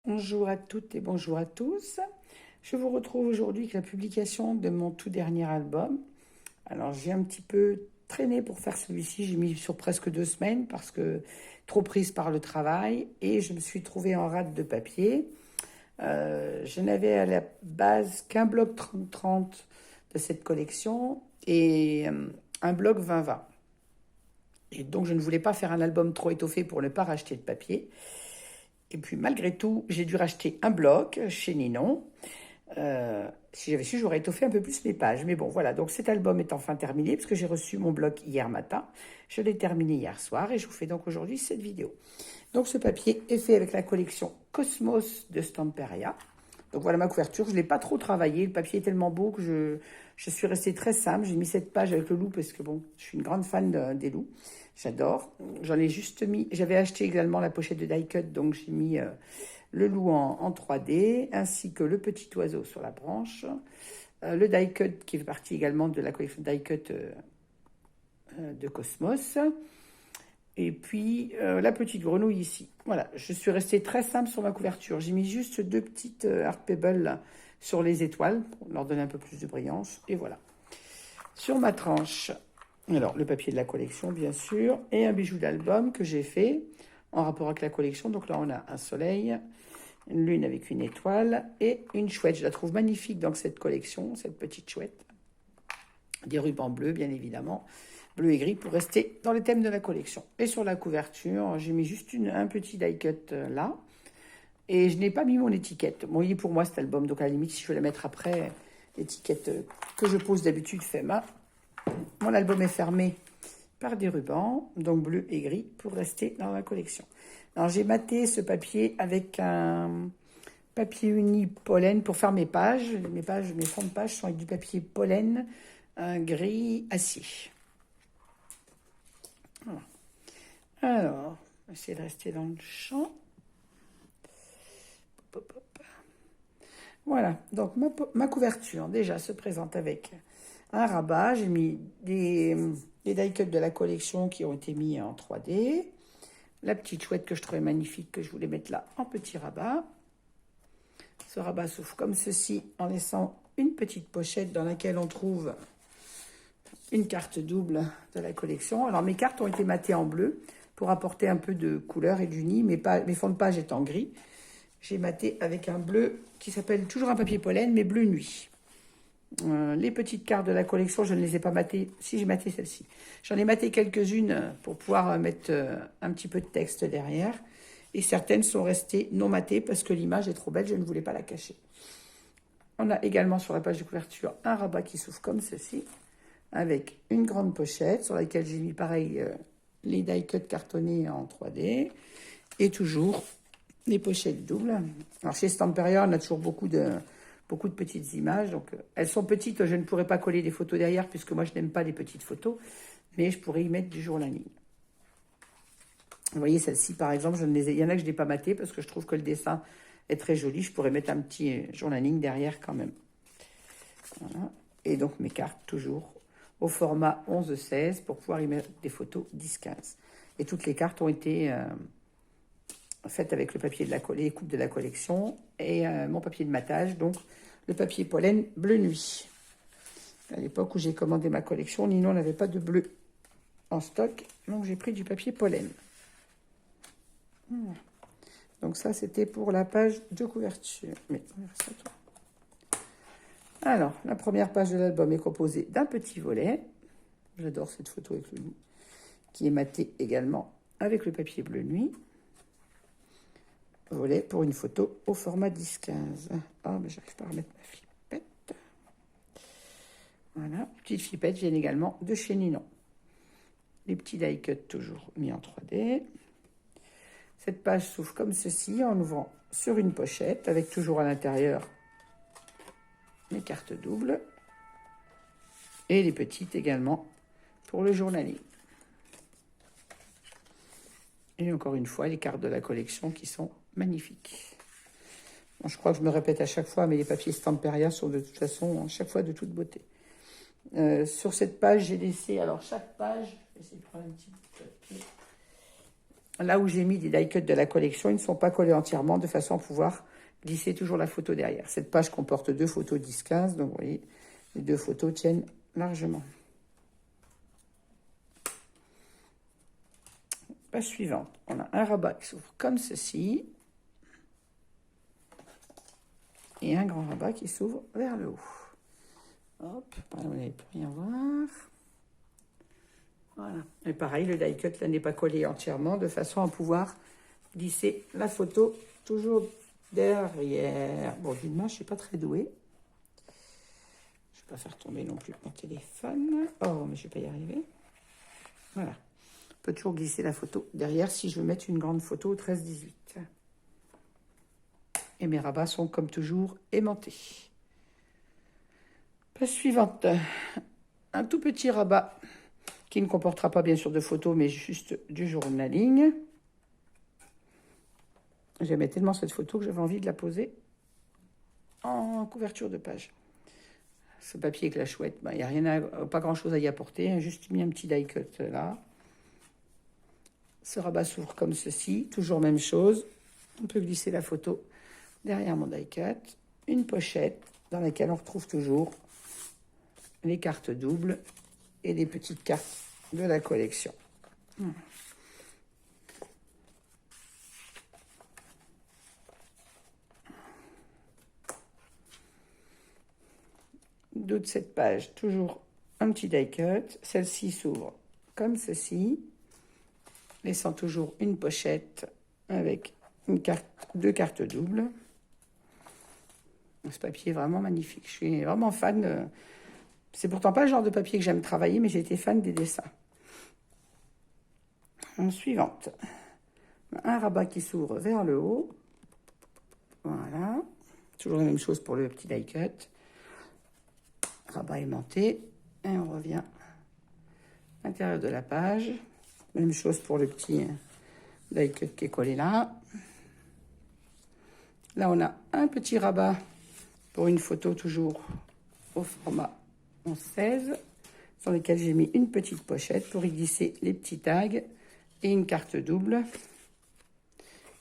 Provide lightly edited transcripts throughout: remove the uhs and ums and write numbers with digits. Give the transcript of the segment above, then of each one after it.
Bonjour à toutes et bonjour à tous. Je vous retrouve aujourd'hui avec la publication de mon tout dernier album. Alors j'ai un petit peu traîné pour faire celui-ci, j'ai mis sur presque 2 semaines parce que trop prise par le travail et je me suis trouvée en rate de papier. Je n'avais à la base qu'un bloc 30-30 de cette collection et un bloc 20-20. Et donc je ne voulais pas faire un album trop étoffé pour ne pas racheter de papier. Et puis malgré tout, j'ai dû racheter un bloc chez Ninon. Si j'avais su, j'aurais étoffé un peu plus mes pages. Mais bon, voilà. Donc cet album est enfin terminé parce que j'ai reçu mon bloc hier matin. Je l'ai terminé hier soir et je vous fais donc aujourd'hui cette vidéo. Donc ce papier est fait avec la collection Cosmos de Stamperia. Donc voilà ma couverture. Je ne l'ai pas trop travaillé. Le papier est tellement beau que je suis restée très simple. J'ai mis cette page avec le loup parce que bon, je suis une grande fan des loups. J'adore. J'en ai juste mis. J'avais acheté également la pochette de die cut, donc j'ai mis le loup en 3D, ainsi que le petit oiseau sur la branche. Le die cut qui fait partie également de la collection die cut de Cosmos. Et puis la petite grenouille ici. Voilà, je suis restée très simple sur ma couverture. J'ai mis juste deux petites Art Pebble sur les étoiles pour leur donner un peu plus de brillance. Et voilà. Sur ma tranche, alors le papier de la collection bien sûr, et un bijou d'album que j'ai fait en rapport avec la collection. Donc là on a un soleil, une lune avec une étoile et une chouette. Je la trouve magnifique dans cette collection, cette petite chouette. Des rubans bleus bien évidemment, bleu et gris pour rester dans le thème de la collection. Et sur la couverture, j'ai mis juste un petit die cut là. Et je n'ai pas mis mon étiquette. Bon, il est pour moi cet album, donc à la limite, si je veux la mettre après, l'étiquette que je pose d'habitude fait ma. Mon album est fermé par des rubans, donc bleu et gris, pour rester dans la collection. Alors j'ai maté ce papier avec un papier uni pollen pour faire mes pages. Mes fonds de pages sont avec du papier pollen, un gris acier. Voilà. Alors, on va essayer de rester dans le champ. Hop, hop. Voilà, donc ma couverture déjà se présente avec un rabat. J'ai mis des die cuts de la collection qui ont été mis en 3D. La petite chouette que je trouvais magnifique, que je voulais mettre là en petit rabat. Ce rabat s'ouvre comme ceci en laissant une petite pochette dans laquelle on trouve une carte double de la collection. Alors mes cartes ont été matées en bleu pour apporter un peu de couleur et d'uni. Mes fonds de page étant gris. J'ai maté avec un bleu qui s'appelle toujours un papier pollen, mais bleu nuit. Les petites cartes de la collection, je ne les ai pas matées. Si, j'ai maté celle-ci. J'en ai maté quelques-unes pour pouvoir mettre un petit peu de texte derrière. Et certaines sont restées non matées parce que l'image est trop belle, je ne voulais pas la cacher. On a également sur la page de couverture un rabat qui s'ouvre comme ceci, avec une grande pochette sur laquelle j'ai mis pareil les die cut cartonnés en 3D. Et toujours les pochettes doubles. Alors chez Stamperia, on a toujours beaucoup de petites images. Donc elles sont petites, je ne pourrais pas coller des photos derrière puisque moi je n'aime pas les petites photos, mais je pourrais y mettre du journaling. Vous voyez celle-ci par exemple, il y en a que je n'ai pas maté parce que je trouve que le dessin est très joli. Je pourrais mettre un petit journaling derrière quand même. Voilà. Et donc mes cartes toujours au format 11-16 pour pouvoir y mettre des photos 10-15. Et toutes les cartes ont été faite avec le papier de les coupes de la collection et mon papier de matage, donc le papier pollen bleu nuit. À l'époque où j'ai commandé ma collection, Ninon n'avait pas de bleu en stock, donc j'ai pris du papier pollen. Donc ça, c'était pour la page de couverture. Mais merci à toi. Alors, la première page de l'album est composée d'un petit volet. J'adore cette photo avec le loup, qui est maté également avec le papier bleu nuit. Volet pour une photo au format 10-15. Ah, mais j'arrive pas à remettre ma flippette. Voilà, petite flippette viennent également de chez Ninon. Les petits die cut toujours mis en 3D. Cette page s'ouvre comme ceci en ouvrant sur une pochette avec toujours à l'intérieur mes cartes doubles et les petites également pour le journaling. Et encore une fois, les cartes de la collection qui sont magnifiques. Bon, je crois que je me répète à chaque fois, mais les papiers Stamperia sont de toute façon, à chaque fois, de toute beauté. Sur cette page, j'ai laissé, alors chaque page, je vais essayer de prendre un petit bout de papier. Là où j'ai mis des die cuts de la collection, ils ne sont pas collés entièrement de façon à pouvoir glisser toujours la photo derrière. Cette page comporte 2 photos 10-15, donc vous voyez, les 2 photos tiennent largement. Page suivante, on a un rabat qui s'ouvre comme ceci et un grand rabat qui s'ouvre vers le haut. Hop, vous n'allez plus rien voir. Voilà. Et pareil, le die cut là n'est pas collé entièrement de façon à pouvoir glisser la photo toujours derrière. Bon, évidemment, je ne suis pas très douée. Je ne vais pas faire tomber non plus mon téléphone. Oh, mais je ne vais pas y arriver. Voilà. On peut toujours glisser la photo derrière si je veux mettre une grande photo au 13-18. Et mes rabats sont comme toujours aimantés. Page suivante. Un tout petit rabat qui ne comportera pas bien sûr de photos, mais juste du journaling. J'aimais tellement cette photo que j'avais envie de la poser en couverture de page. Ce papier avec la chouette, il n'y a rien pas grand-chose à y apporter. J'ai juste mis un petit die cut là. Ce rabat s'ouvre comme ceci, toujours même chose. On peut glisser la photo derrière mon die cut. Une pochette dans laquelle on retrouve toujours les cartes doubles et les petites cartes de la collection. Dos de cette page, toujours un petit die cut. Celle-ci s'ouvre comme ceci, laissant toujours une pochette avec une carte, 2 cartes doubles. Ce papier est vraiment magnifique. Je suis vraiment fan. C'est pourtant pas le genre de papier que j'aime travailler, mais j'ai été fan des dessins. Suivante. Un rabat qui s'ouvre vers le haut. Voilà. Toujours la même chose pour le petit die cut. Rabat aimanté. Et on revient à l'intérieur de la page. Même chose pour le petit die cut qui est collé là. Là, on a un petit rabat pour une photo toujours au format 11-16, sur lequel j'ai mis une petite pochette pour y glisser les petits tags et une carte double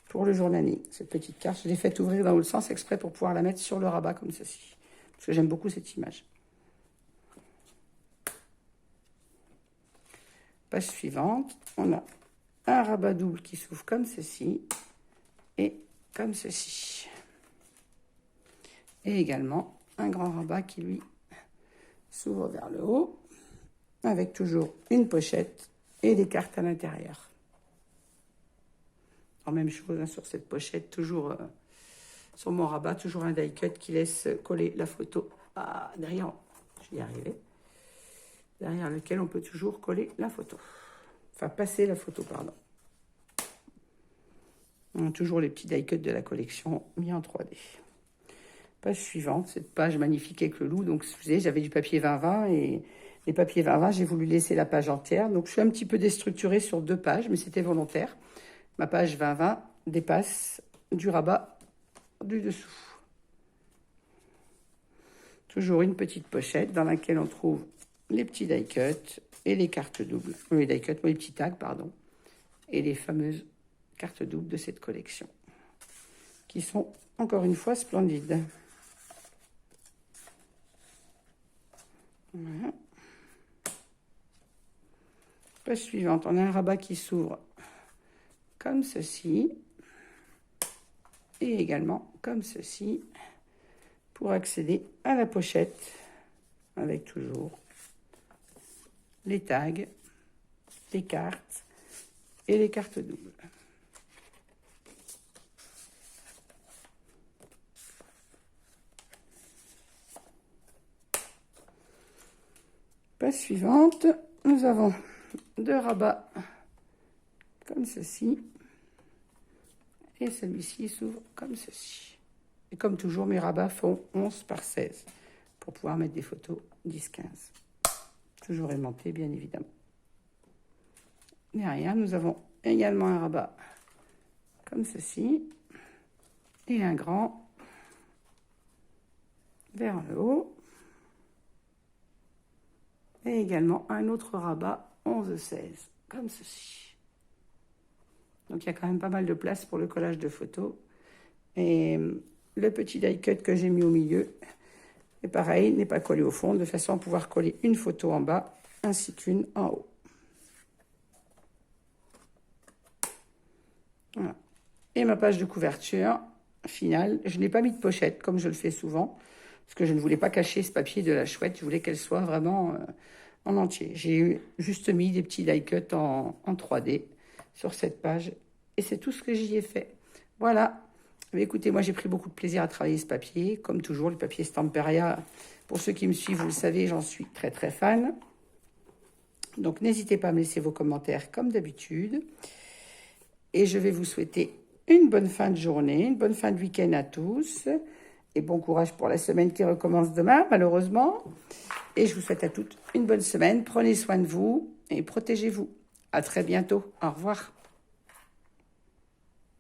pour le journaling. Cette petite carte, je l'ai faite ouvrir dans le sens exprès pour pouvoir la mettre sur le rabat comme ceci, parce que j'aime beaucoup cette image. Page suivante, on a un rabat double qui s'ouvre comme ceci et comme ceci. Et également un grand rabat qui, lui, s'ouvre vers le haut, avec toujours une pochette et des cartes à l'intérieur. Même chose hein, sur cette pochette, toujours sur mon rabat, toujours un die cut qui laisse coller la photo derrière. Je vais y arriver. Derrière lequel on peut toujours coller la photo. Enfin, passer la photo, pardon. On a toujours les petits die cuts de la collection mis en 3D. Page suivante, cette page magnifique avec le loup. Donc, vous savez, j'avais du papier 20-20 et les papiers 20-20, j'ai voulu laisser la page entière. Donc, je suis un petit peu déstructurée sur 2 pages, mais c'était volontaire. Ma page 20-20 dépasse du rabat du dessous. Toujours une petite pochette dans laquelle on trouve les petits die cuts et les cartes doubles. Les die cuts, les petits tags, pardon. Et les fameuses cartes doubles de cette collection, qui sont encore une fois splendides. Voilà. Page suivante, on a un rabat qui s'ouvre comme ceci et également comme ceci pour accéder à la pochette avec toujours les tags, les cartes et les cartes doubles. Page suivante, nous avons 2 rabats comme ceci. Et celui-ci s'ouvre comme ceci. Et comme toujours, mes rabats font 11/16 pour pouvoir mettre des photos 10-15. Toujours aimanté, bien évidemment. Derrière, nous avons également un rabat comme ceci. Et un grand vers le haut. Et également un autre rabat 11/16, comme ceci. Donc, il y a quand même pas mal de place pour le collage de photos. Et le petit die cut que j'ai mis au milieu, et pareil, n'est pas collé au fond, de façon à pouvoir coller une photo en bas, ainsi qu'une en haut. Voilà. Et ma page de couverture finale, je n'ai pas mis de pochette, comme je le fais souvent, parce que je ne voulais pas cacher ce papier de la chouette, je voulais qu'elle soit vraiment en entier. J'ai juste mis des petits die cut en 3D sur cette page, et c'est tout ce que j'y ai fait. Voilà. Mais écoutez, moi j'ai pris beaucoup de plaisir à travailler ce papier, comme toujours, le papier Stamperia. Pour ceux qui me suivent, vous le savez, j'en suis très très fan. Donc n'hésitez pas à me laisser vos commentaires comme d'habitude. Et je vais vous souhaiter une bonne fin de journée, une bonne fin de week-end à tous. Et bon courage pour la semaine qui recommence demain, malheureusement. Et je vous souhaite à toutes une bonne semaine. Prenez soin de vous et protégez-vous. À très bientôt. Au revoir.